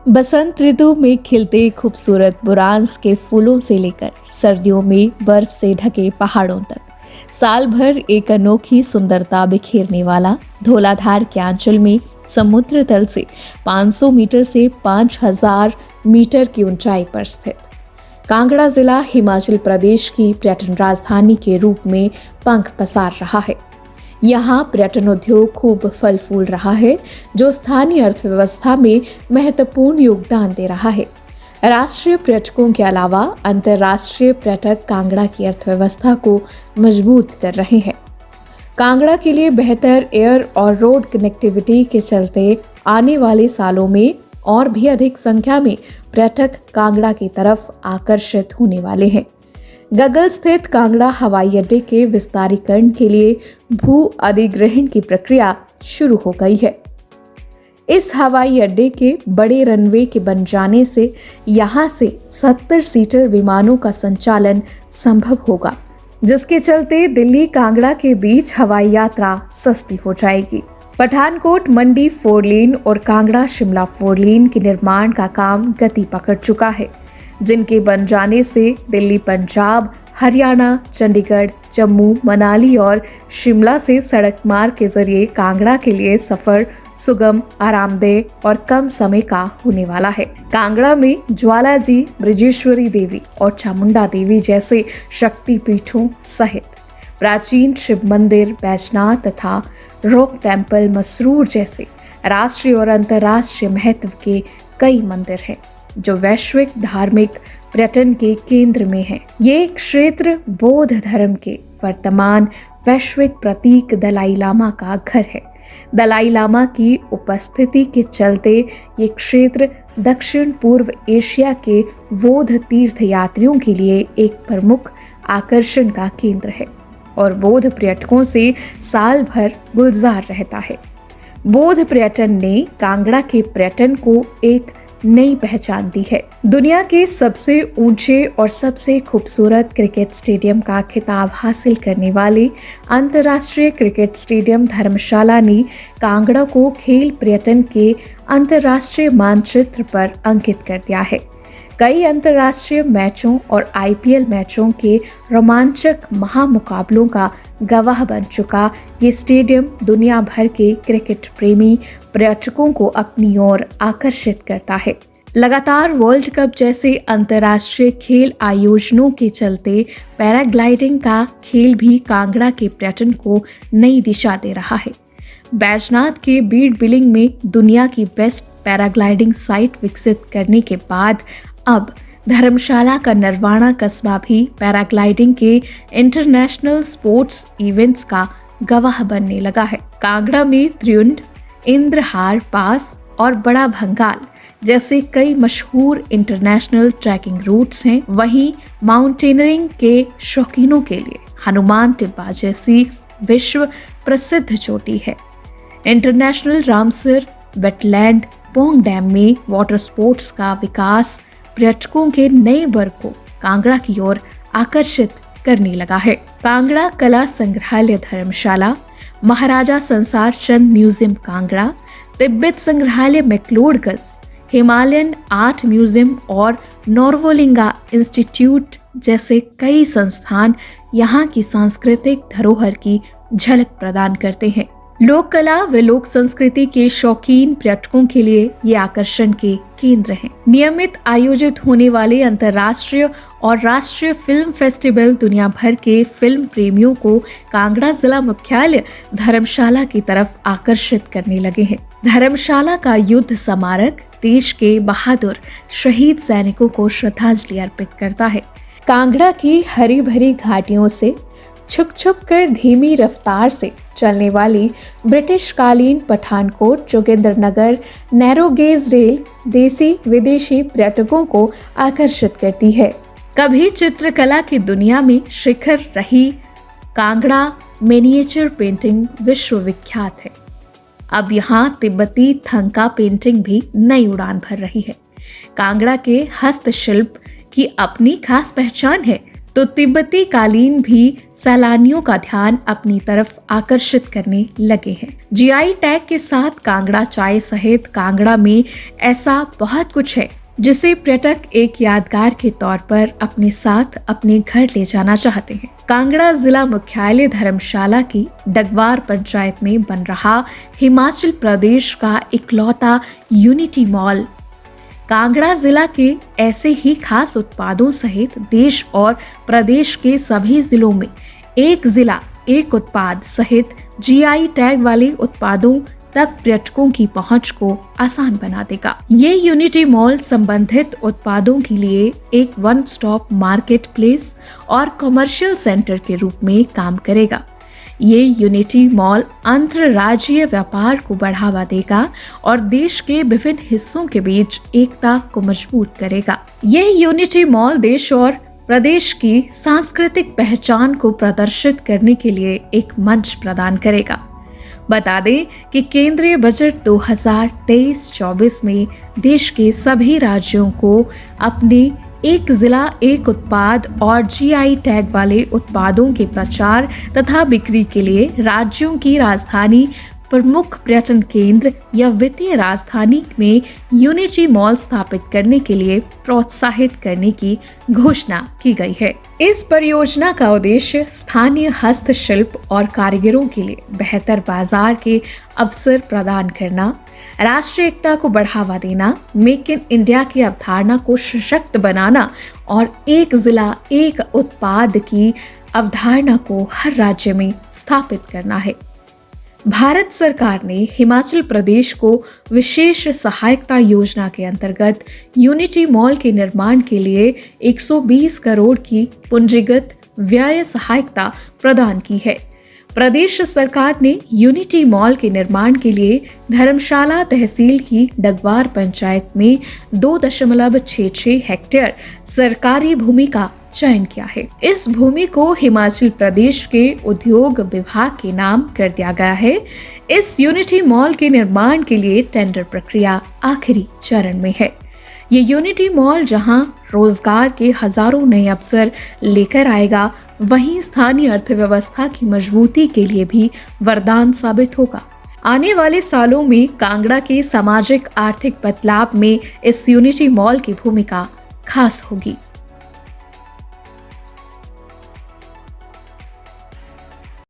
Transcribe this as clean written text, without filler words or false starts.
बसंत ऋतु में खिलते खूबसूरत बुरांस के फूलों से लेकर सर्दियों में बर्फ से ढके पहाड़ों तक, साल भर एक अनोखी सुंदरता बिखेरने वाला धौलाधार के आंचल में समुद्र तल से 500 मीटर से 5000 मीटर की ऊंचाई पर स्थित कांगड़ा जिला हिमाचल प्रदेश की पर्यटन राजधानी के रूप में पंख पसार रहा है। यहाँ पर्यटन उद्योग खूब फल फूल रहा है, जो स्थानीय अर्थव्यवस्था में महत्वपूर्ण योगदान दे रहा है। राष्ट्रीय पर्यटकों के अलावा अंतर्राष्ट्रीय पर्यटक कांगड़ा की अर्थव्यवस्था को मजबूत कर रहे हैं। कांगड़ा के लिए बेहतर एयर और रोड कनेक्टिविटी के चलते आने वाले सालों में और भी अधिक संख्या में पर्यटक कांगड़ा की तरफ आकर्षित होने वाले हैं। गगल स्थित कांगड़ा हवाई अड्डे के विस्तारीकरण के लिए भू अधिग्रहण की प्रक्रिया शुरू हो गई है। इस हवाई अड्डे के बड़े रनवे के बन जाने से यहां से 70 सीटर विमानों का संचालन संभव होगा, जिसके चलते दिल्ली कांगड़ा के बीच हवाई यात्रा सस्ती हो जाएगी। पठानकोट मंडी 4 लेन और कांगड़ा शिमला 4 लेन के निर्माण का काम गति पकड़ चुका है, जिनके बन जाने से दिल्ली, पंजाब, हरियाणा, चंडीगढ़, जम्मू, मनाली और शिमला से सड़क मार्ग के जरिए कांगड़ा के लिए सफर सुगम, आरामदेह और कम समय का होने वाला है। कांगड़ा में ज्वालाजी, बृजेश्वरी देवी और चामुंडा देवी जैसे शक्ति पीठों सहित प्राचीन शिव मंदिर, बैजनाथ तथा रॉक टेम्पल, मसरूर जैसे राष्ट्रीय और अंतर्राष्ट्रीय महत्व के कई मंदिर हैं, जो वैश्विक धार्मिक पर्यटन के केंद्र में है। ये क्षेत्र बौद्ध धर्म के वर्तमान वैश्विक प्रतीक दलाई लामा का घर है। दलाई लामा की उपस्थिति के चलते ये क्षेत्र दक्षिण पूर्व एशिया के बौद्ध तीर्थ यात्रियों के लिए एक प्रमुख आकर्षण का केंद्र है और बौद्ध पर्यटकों से साल भर गुलजार रहता है। बौद्ध पर्यटन ने कांगड़ा के पर्यटन को एक नई पहचान दी है। दुनिया के सबसे ऊंचे और सबसे खूबसूरत क्रिकेट स्टेडियम का खिताब हासिल करने वाले अंतर्राष्ट्रीय क्रिकेट स्टेडियम धर्मशाला ने कांगड़ा को खेल पर्यटन के अंतर्राष्ट्रीय मानचित्र पर अंकित कर दिया है। कई अंतर्राष्ट्रीय मैचों और आईपीएल मैचों के रोमांचक महामुकाबलों का गवाह बन चुका ये स्टेडियम दुनिया भर के क्रिकेट प्रेमी पर्यटकों को अपनी ओर आकर्षित करता है। लगातार वर्ल्ड कप जैसे अंतर्राष्ट्रीय खेल आयोजनों के चलते पैराग्लाइडिंग का खेल भी कांगड़ा के पर्यटन को नई दिशा दे रहा है। बैजनाथ के बीड़ बिलिंग में दुनिया की बेस्ट पैराग्लाइडिंग साइट विकसित करने के बाद अब धर्मशाला का नरवाना कस्बा भी पैराग्लाइडिंग के इंटरनेशनल स्पोर्ट्स इवेंट्स का गवाह बनने लगा है। कांगड़ा में त्रियुंड, इंद्रहार पास और बड़ा भंगाल जैसे कई मशहूर इंटरनेशनल ट्रैकिंग रूट्स हैं। वहीं माउंटेनियरिंग के शौकीनों के लिए हनुमान टिब्बा जैसी विश्व प्रसिद्ध चोटी है। International Ramsar wetland Pong dam में वाटर स्पोर्ट्स का विकास पर्यटकों के नए वर्ग को कांगड़ा की ओर आकर्षित करने लगा है। कांगड़ा कला संग्रहालय धर्मशाला, महाराजा संसार चंद म्यूजियम कांगड़ा, तिब्बत संग्रहालय मैक्लोडगंज, हिमालयन आर्ट म्यूजियम और नॉर्वोलिंगा इंस्टीट्यूट जैसे कई संस्थान यहाँ की सांस्कृतिक धरोहर की झलक प्रदान करते हैं। लोक कला व लोक संस्कृति के शौकीन पर्यटकों के लिए ये आकर्षण के केंद्र हैं। नियमित आयोजित होने वाले अंतर्राष्ट्रीय और राष्ट्रीय फिल्म फेस्टिवल दुनिया भर के फिल्म प्रेमियों को कांगड़ा जिला मुख्यालय धर्मशाला की तरफ आकर्षित करने लगे हैं। धर्मशाला का युद्ध स्मारक देश के बहादुर शहीद सैनिकों को श्रद्धांजलि अर्पित करता है। कांगड़ा की हरी भरी घाटियों से छुक छुक कर धीमी रफ्तार से चलने वाली ब्रिटिश कालीन Pathankot Jogindernagar narrow gauge rail देसी विदेशी पर्यटकों को आकर्षित करती है। कभी चित्रकला की दुनिया में शिखर रही कांगड़ा मिनिएचर पेंटिंग विश्वविख्यात है। अब यहाँ तिब्बती थंका पेंटिंग भी नई उड़ान भर रही है। कांगड़ा के हस्तशिल्प की अपनी खास पहचान है। तो तिब्बती कालीन भी सैलानियों का ध्यान अपनी तरफ आकर्षित करने लगे हैं। जीआई टैग के साथ कांगड़ा चाय सहित कांगड़ा में ऐसा बहुत कुछ है जिसे पर्यटक एक यादगार के तौर पर अपने साथ अपने घर ले जाना चाहते हैं। कांगड़ा जिला मुख्यालय धर्मशाला की डगवार पंचायत में बन रहा हिमाचल प्रदेश का इकलौता यूनिटी मॉल कांगड़ा जिला के ऐसे ही खास उत्पादों सहित देश और प्रदेश के सभी जिलों में एक जिला एक उत्पाद सहित जीआई टैग वाले उत्पादों तक पर्यटकों की पहुंच को आसान बना देगा। ये यूनिटी मॉल संबंधित उत्पादों के लिए एक वन स्टॉप मार्केट प्लेस और कमर्शियल सेंटर के रूप में काम करेगा। ये यूनिटी मॉल अंतर्राज्यीय व्यापार को बढ़ावा देगा और देश के विभिन्न हिस्सों के बीच एकता को मजबूत करेगा। ये यूनिटी मॉल देश और प्रदेश की सांस्कृतिक पहचान को प्रदर्शित करने के लिए एक मंच प्रदान करेगा। बता दें कि केंद्रीय बजट 2023-24 में देश के सभी राज्यों को अपने एक जिला एक उत्पाद और जीआई टैग वाले उत्पादों के प्रचार तथा बिक्री के लिए राज्यों की राजधानी प्रमुख पर्यटन केंद्र या वित्तीय राजधानी में यूनिटी मॉल स्थापित करने के लिए प्रोत्साहित करने की घोषणा की गई है। इस परियोजना का उद्देश्य स्थानीय हस्तशिल्प और कारीगरों के लिए बेहतर बाजार के अवसर प्रदान करना, राष्ट्रीय एकता को बढ़ावा देना, मेक इन इंडिया की अवधारणा को सशक्त बनाना और एक जिला एक उत्पाद की अवधारणा को हर राज्य में स्थापित करना है। भारत सरकार ने हिमाचल प्रदेश को विशेष सहायता योजना के अंतर्गत यूनिटी मॉल के निर्माण के लिए 120 करोड़ की पूंजीगत व्यय सहायता प्रदान की है। प्रदेश सरकार ने यूनिटी मॉल के निर्माण के लिए धर्मशाला तहसील की डगवार पंचायत में 2.66 हेक्टेयर सरकारी भूमि का चयन किया है। इस भूमि को हिमाचल प्रदेश के उद्योग विभाग के नाम कर दिया गया है। इस यूनिटी मॉल के निर्माण के लिए टेंडर प्रक्रिया आखिरी चरण में है। ये यूनिटी मॉल जहां रोजगार के हजारों नए अवसर लेकर आएगा, वहीं स्थानीय अर्थव्यवस्था की मजबूती के लिए भी वरदान साबित होगा। आने वाले सालों में कांगड़ा के सामाजिक आर्थिक बदलाव में इस यूनिटी मॉल की भूमिका खास होगी।